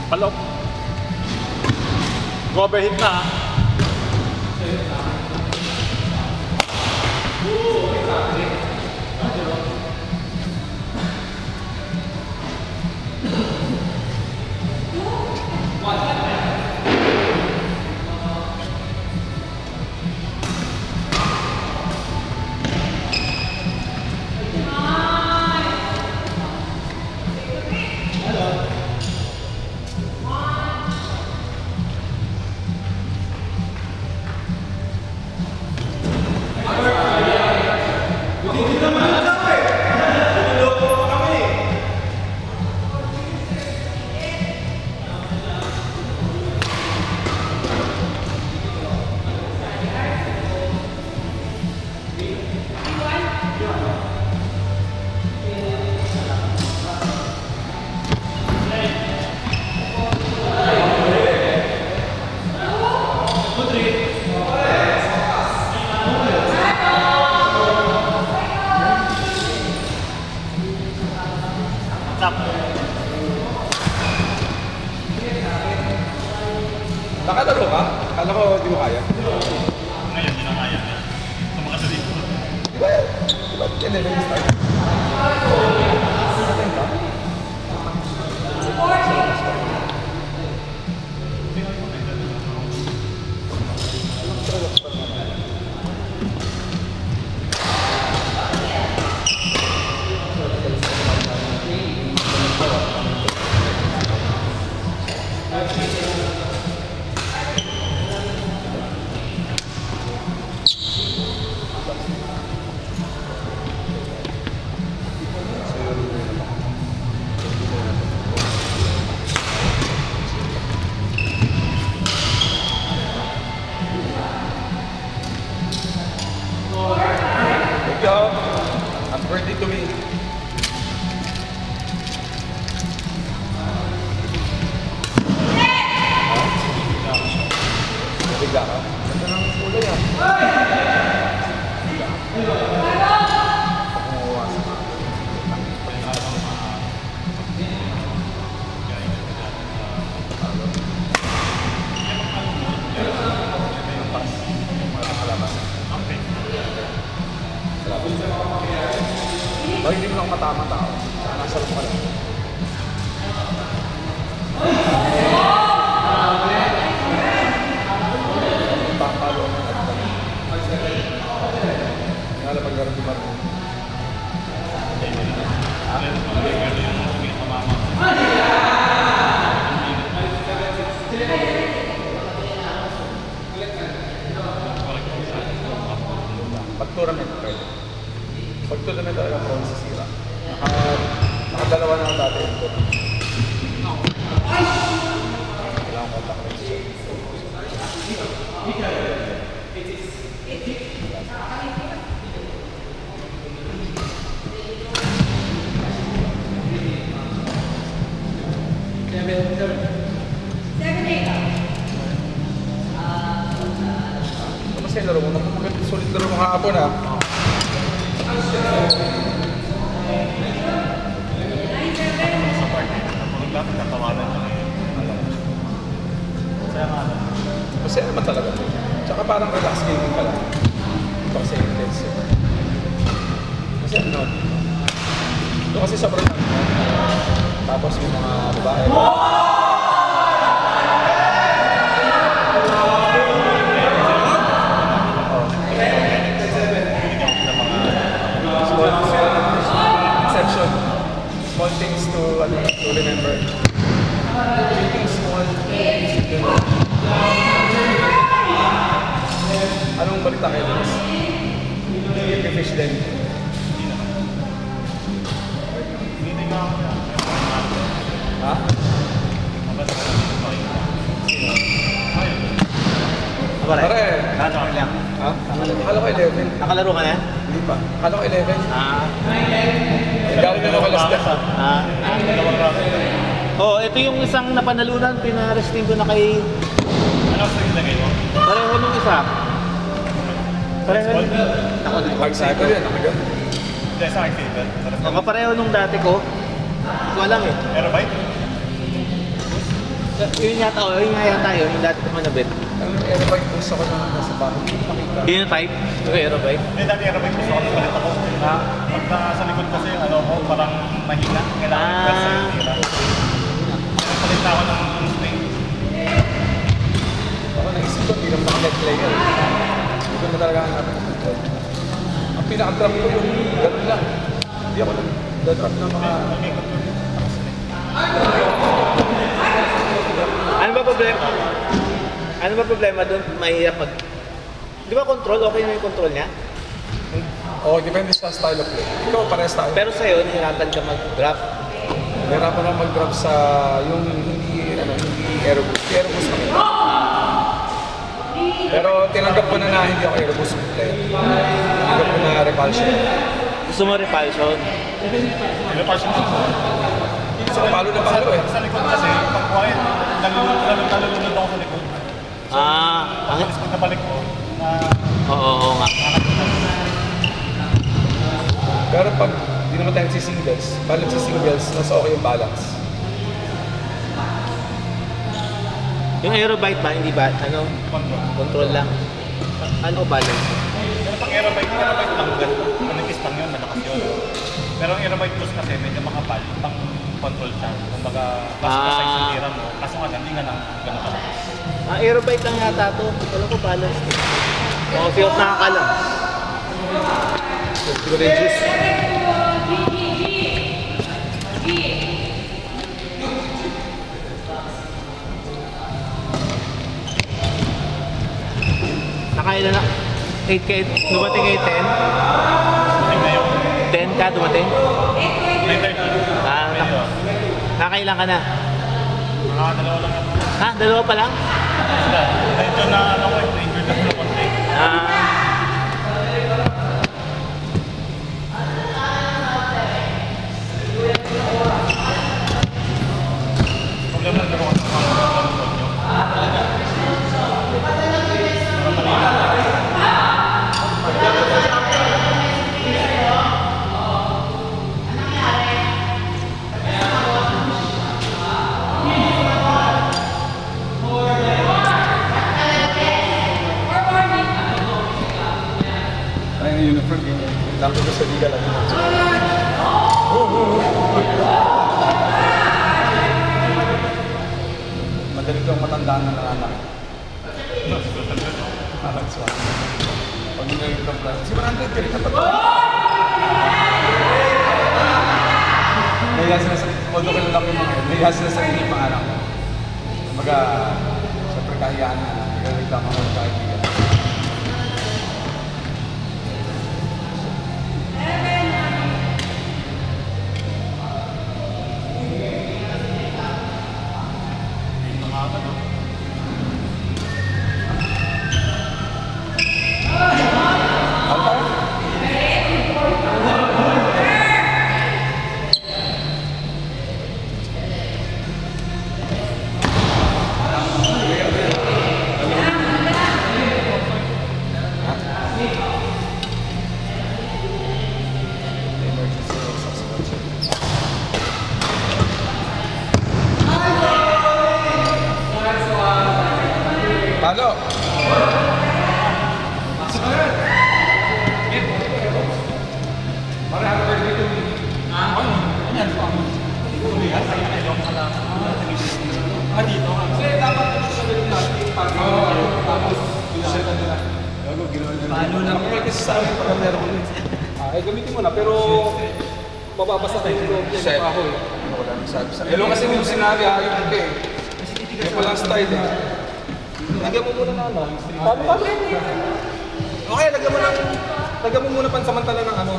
Palok. Overhit na ha. Nakatalo ka? Kala ko di mo kaya. Ngayon, hindi na kaya. Tumakas na dito. Di ba? Yan na yung start. Happy birthday to me. Bigla ka? Ganda ng kulay yan. Bakit hindi mo lang matama tao? Nasa loob ka lang. Palo mo na ito. Nga pag gano'n di ba? Pag-tournament pwede. Pag-tournament talaga prone sa sira. Nakadalawa na ako dati. Kailangan contact rate siya. Kamusta yung laro mo? Sulit laro mo kahapon ha? Sa party. Napulog lang, natawanan lang eh. Masaya nga lang. Masaya naman talaga. Tsaka parang relax gaming ka lang. Ito kasi intense. Masaya naman. Ito kasi sobrang lang. Tapos yung mga babae. Small things to remember. Drinking small things to anong balita kayo, Dennis? Hindi fish din. Hindi nga ako na. Ha? Mabasa ka lang dito. Sino? Ayun. Pare. Nakatawa ka lang. Ha? Akala ko 11. Nakalaro ka na? Hindi pa. Akala ko 11. Galing na ako last step. Oh, ito yung isang napanalunan, pinaresting ko na kay... Ano sa ilagay mo? Pareho nung isa. Pareho nung... Pag sa ito yan, nakagan. Hindi, sa akin favorite. Kapareho nung dati ko. Hindi ko alam eh. Aerobite? Yun yata, yun nga yata yun, yung dati ko manabit. Ang aerobike gusto ko na nasa bahay. Pakita. Yun yung type? Yung aerobike? Hindi, dati aerobike gusto ko nung galit ako. Pagka sa likod kasi yung ano ko, parang mahina. Kailangan yung versa yung tira. Palit na ako ng spring. Ako naisip ko, hindi naman naka-net player. Hindi ko na talaga hanapin ng control. Ang pinaka-drop ko yung gano'n lang. Hindi ako nag-drop ng mga... Ano ba problema? Ano ba problema doon? Mahirap mag... Di ba control? Okay na yung control niya? Oo, depende sa style of play. Ikaw, parehas tayo. Pero sa'yo, nahirapan ka mag-drop. Nahirapan ako mag-drop sa yung hindi aeroboost. Aeroboost kami. Pero tinanggap ko na hindi ako aeroboost player. Tinanggap ko na repulsion. Gusto mo repulsion? Hindi pa siya. So, palo na palo eh. Sa likod kasi, pag quiet, nalulunod ako sa likod. Ang... Tapos pag nabalik ko, Oo nga. Pero pag hindi naman tayo nagsisingles, pag nagsisingles, nasa okay yung balance. Yung aerobike ba, hindi ba, ano, control. control lang? Ano balance? Pero pag aerobike tanggal. Pag nag-istang yun, malakas yun. Pero ang aerobike plus kasi medyo makapal, pang control siya. Kumbaga, basta sa isang tira mo, kaso nga hindi nga nang gano'n kalakas. Aerobike lang yata to. Alam ko balance. Mga feel nakakalam. Siguro yung juice. Nakailan na? 8K, dumating kay 10? Hindi na yun. 10 ka dumating? 9:30. Nakailan ka na? Mga dalawa lang ako. Ha? Dalawa pa lang? Sila. Medyo na ano ko, injured ako na konti. Problema lang ako sa mga control nyo. Parang malina. Ay, yung uniform yun. Lang ko sa liga lang. Madali kang matandaan na naranak. Parang swan. Pag ngayon ka plan, si 100 ka rin kapag. Nahiya sila sa, although kilala ko yung mga yun, nahiya sila sa hindi pangarap. Kumbaga, siyempre kahiyaan na, nagreklamo ko ng kaibigan. Halo. Paano na ako kasi sa akin pag meron ko ay gamitin mo na pero mababasa tayo yung ako eh. Wala nang sabi sa hello kasi yung sinabi ayun ko eh. May palang style eh. Lagyan mo muna na ano. Paano yun? Okay, lagyan mo muna pansamantala ng ano.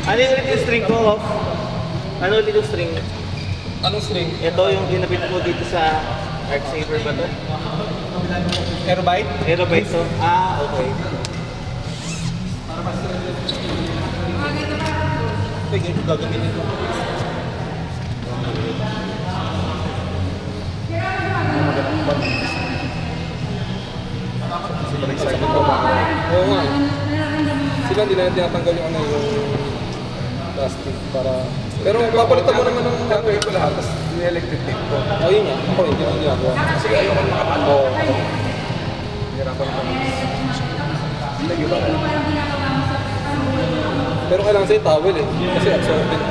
Ano yung string ko off? Ano ulit yung string? Anong string? Ito yung ginabit ko dito sa Arc Saver ba to? Aerobite? Aerobite to? Okay. Sige, gagamitin ko. Oo nga. Sila hindi na tinatanggal yung ano yung plastic para Pero papalitan mo naman ng gagawin ko lahat, tapos ni-electric tape ko. O yun nga, ako hindi ko ginagawa. Kasi ayoko makapalo. Hirapan ako. Hindi ba? Pero kailangan sa'yo towel eh. Kasi absorbent.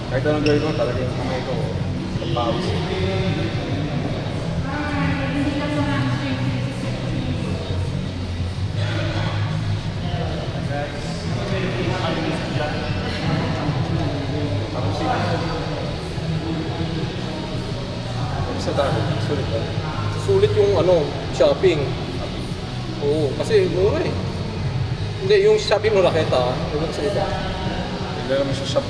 Kahit anong gawin ko, talaga yung kamay ko. Pawis. Sa dami, sulit ba? Sulit yung shopping. Oo, kasi mura eh. Hindi, yung shopping mo raketa, yung sa iba. Hindi naman siya shop.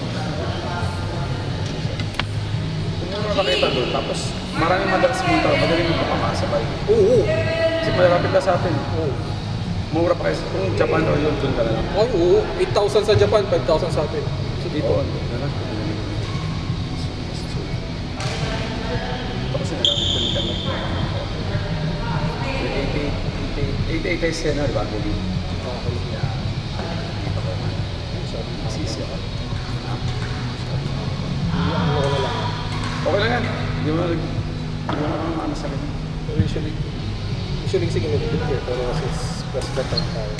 Kung ano nakakita doon, tapos maraming madalas punta, madaling mo makakasabay. Oo. Kasi malapit na sa atin. Oo. Mura pa kasi kung Japan o yun, doon ka na lang. Ay, oo. 8,000 sa Japan, 5,000 sa atin. So dito. Oo, doon na lang. Tapos nagamit ko yung gamit. 88 tayo siya na, di ba? Masisi ako. Okay lang yan. Hindi mo ano sa akin. Pero usually sige nag-dip pero kasi first cut ang tayo.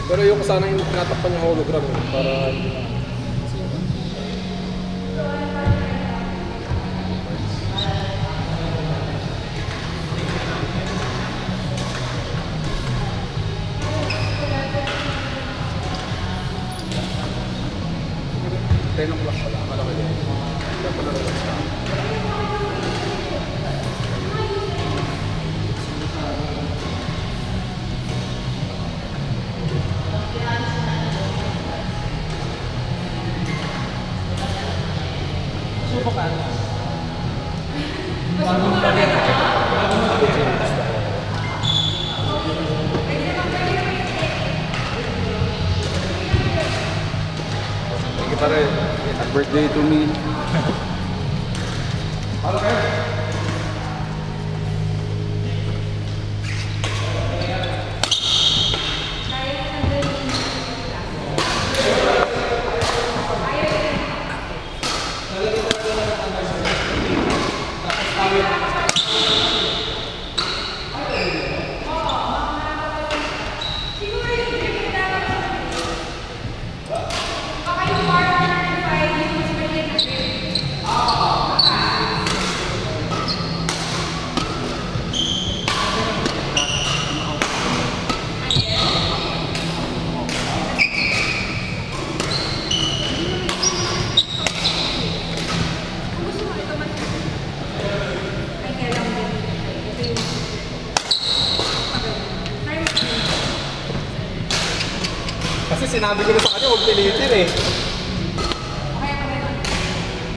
Pero yung sana yung tinatakpan yung hologram eh, para Tenong lang pala. Malaki din. Kaya pala relax ka. Kita rin. Happy birthday to me. kasi sinabi ko na sa kanya huwag pilitin eh.